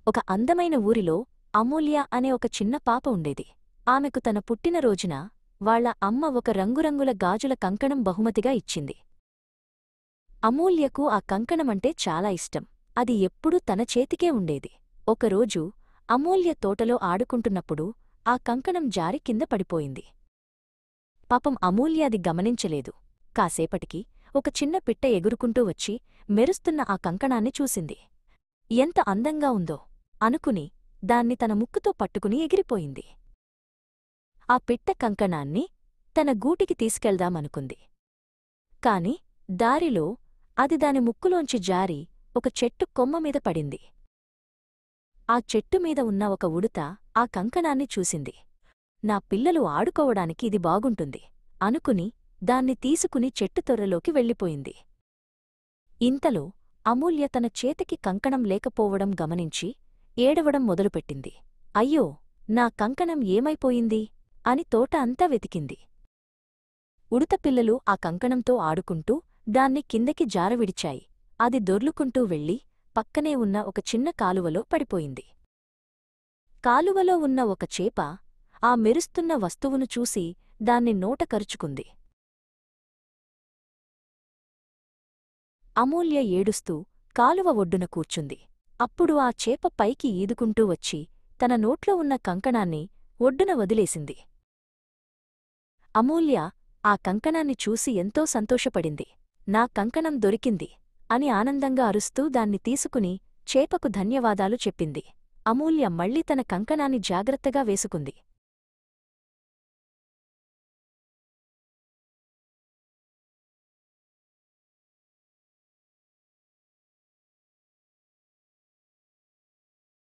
ఒక అందమైన ఊరిలో అమూల్య అనే ఒక చిన్న పాప ఉండేది. ఆమెకు తన పుట్టినరోజున వాళ్ళ అమ్మ ఒక రంగురంగుల గాజుల కంకణం బహుమతిగా ఇచ్చింది. అమూల్యకు ఆ కంకణమంటే చాలా ఇష్టం. అది ఎప్పుడూ తన చేతికే ఉండేది. ఒకరోజు అమూల్య తోటలో ఆడుకుంటున్నప్పుడు ఆ కంకణం జారి కింద పడిపోయింది. పాపం అమూల్య అది గమనించలేదు. కాసేపటికి ఒక చిన్న పిట్ట ఎగురుకుంటూ వచ్చి మెరుస్తున్న ఆ కంకణాన్ని చూసింది. ఎంత అందంగా ఉందో అనుకుని దాన్ని తన ముక్కుతో పట్టుకుని ఎగిరిపోయింది. ఆ పిట్ట కంకణాన్ని తన గూటికి తీసుకెళ్దామనుకుంది. కాని దారిలో అది దాని ముక్కులోంచి జారి ఒక చెట్టు కొమ్మమీద పడింది. ఆ చెట్టుమీద ఉన్న ఒక ఉడుత ఆ కంకణాన్ని చూసింది. నా పిల్లలు ఆడుకోవడానికి ఇది బాగుంటుంది అనుకుని దాన్ని తీసుకుని చెట్టు తొర్రలోకి వెళ్ళిపోయింది. ఇంతలో అమూల్య తన చేతికి కంకణం లేకపోవడం గమనించి ఏడవడం మొదలుపెట్టింది. అయ్యో, నా కంకణం ఏమైపోయింది అని తోట అంతా వెతికింది. ఉడుతపిల్లలు ఆ కంకణంతో ఆడుకుంటూ దాన్ని కిందకి జారవిడిచాయి. అది దొర్లుకుంటూ వెళ్ళి పక్కనే ఉన్న ఒక చిన్న కాలువలో పడిపోయింది. కాలువలో ఉన్న ఒక చేప ఆ మెరుస్తున్న వస్తువును చూసి దాన్ని నోట కరుచుకుంది. అమూల్య ఏడుస్తూ కాలువ ఒడ్డున కూర్చుంది. అప్పుడు ఆ చేప పైకి ఈదుకుంటూ వచ్చి తన నోట్లో ఉన్న కంకణాన్ని ఒడ్డున వదిలేసింది. అమూల్య ఆ కంకణాన్ని చూసి ఎంతో సంతోషపడింది. నా కంకణం దొరికింది అని ఆనందంగా అరుస్తూ దాన్ని తీసుకుని చేపకు ధన్యవాదాలు చెప్పింది. అమూల్య మళ్ళీ తన కంకణాన్ని జాగ్రత్తగా వేసుకుంది.